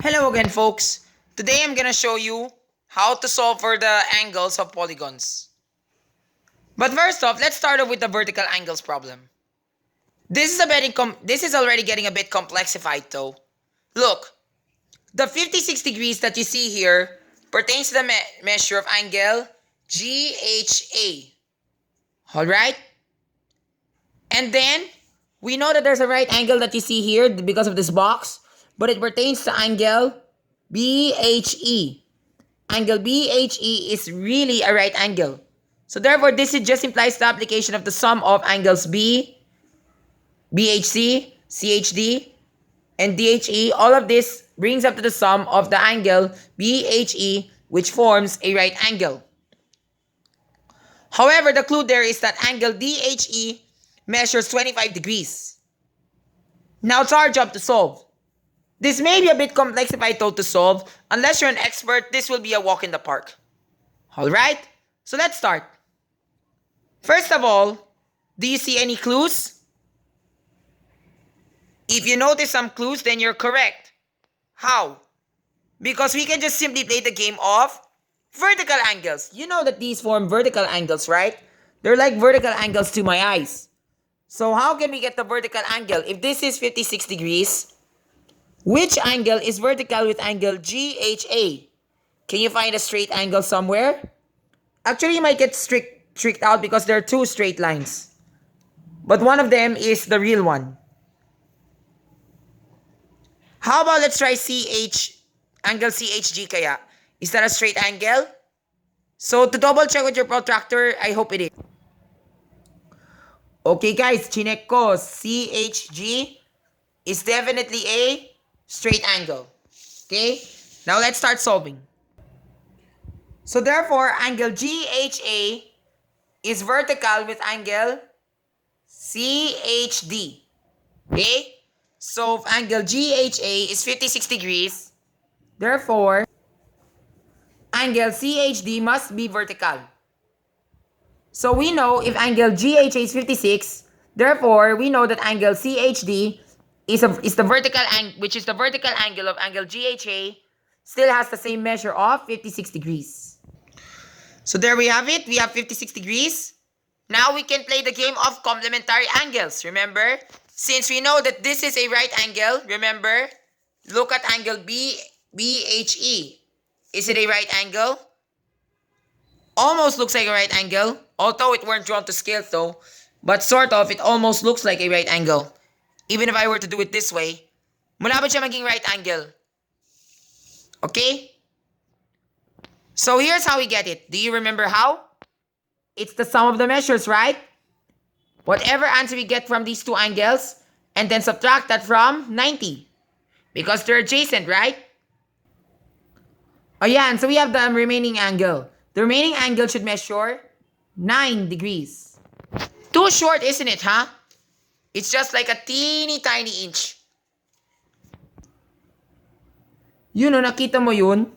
Hello again, folks. Today I'm gonna show you how to solve for the angles of polygons. But first off, let's start off with the vertical angles problem. This is already getting a bit complexified though. Look, the 56 degrees that you see here pertains to the measure of angle GHA. Alright? And then, we know that there's a right angle that you see here because of this box, but it pertains to angle BHE. Angle BHE is really a right angle. So therefore, this just implies the application of the sum of angles BHC, CHD, and DHE. All of this brings up to the sum of the angle BHE, which forms a right angle. However, the clue there is that angle DHE measures 25 degrees. Now it's our job to solve. This may be a bit complexified though to solve. Unless you're an expert, this will be a walk in the park. Alright, so let's start. First of all, do you see any clues? If you notice some clues, then you're correct. How? Because we can just simply play the game of vertical angles. You know that these form vertical angles, right? They're like vertical angles to my eyes. So how can we get the vertical angle? If this is 56 degrees, which angle is vertical with angle GHA? Can you find a straight angle somewhere? Actually, you might get tricked out because there are two straight lines. But one of them is the real one. How about let's try angle CHG kaya? Is that a straight angle? So to double check with your protractor, I hope it is. Okay guys, chinek ko, CHG is definitely a straight angle. Okay? Now let's start solving. So therefore, angle GHA is vertical with angle CHD. Okay? So if angle GHA is 56 degrees, therefore, angle CHD must be vertical. So we know if angle GHA is 56, therefore we know that angle CHD is the vertical angle, which is the vertical angle of angle GHA, still has the same measure of 56 degrees. So there we have it. We have 56 degrees. Now we can play the game of complementary angles. Remember, since we know that this is a right angle, remember, look at angle BHE. Is it a right angle? Almost looks like a right angle, although it weren't drawn to scale though, but sort of, it almost looks like a right angle. Even if I were to do it this way, malapit siya maging right angle. Okay? So here's how we get it. Do you remember how? It's the sum of the measures, right? Whatever answer we get from these two angles, and then subtract that from 90. Because they're adjacent, right? Ayan, so we have the remaining angle. The remaining angle should measure 9 degrees. Too short, isn't it, huh? It's just like a teeny tiny inch. Yun o, nakita mo yun?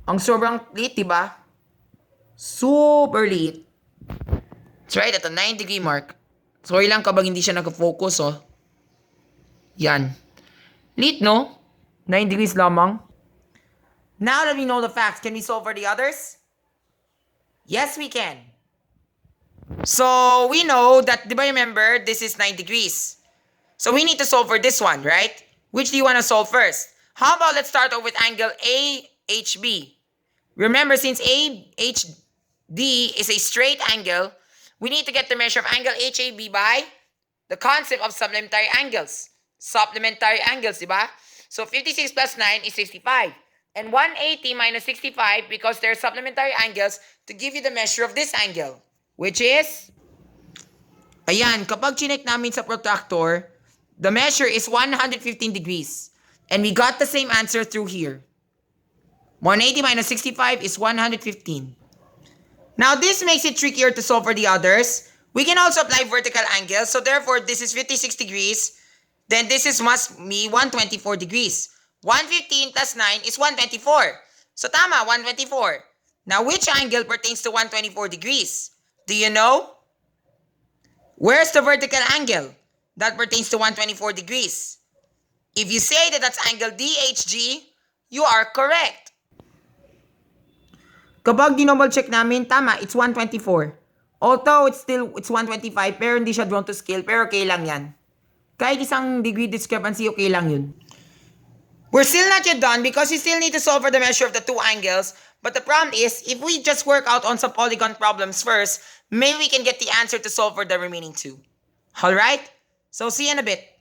Ang sobrang liit, diba? Super liit. It's right at the 9 degree mark. Sorry lang kapag hindi siya nag-focus, oh. Yan. Liit, no? 9 degrees lamang. Now that we know the facts, can we solve for the others? Yes, we can. So, we know that, di ba remember, this is 9 degrees. So, we need to solve for this one, right? Which do you want to solve first? How about let's start off with angle AHB. Remember, since AHD is a straight angle, we need to get the measure of angle HAB by the concept of supplementary angles. Supplementary angles, di ba? So, 56 plus 9 is 65. And 180 minus 65, because they're supplementary angles, to give you the measure of this angle. Which is, ayan, kapag chinek namin sa protractor, the measure is 115 degrees. And we got the same answer through here. 180 minus 65 is 115. Now, this makes it trickier to solve for the others. We can also apply vertical angles. So, therefore, this is 56 degrees. Then, this must be 124 degrees. 115 plus 9 is 124. So, tama, 124. Now, which angle pertains to 124 degrees? Do you know? Where's the vertical angle that pertains to 124 degrees? If you say that that's angle DHG, you are correct. Kapag dinouble check namin, tama, it's 124. Although it's 125, pero hindi siya drawn to scale, pero okay lang yan. Kahit isang degree discrepancy, okay lang yun. We're still not yet done because we still need to solve for the measure of the two angles. But the problem is, if we just work out on some polygon problems first, maybe we can get the answer to solve for the remaining two. Alright? So see you in a bit.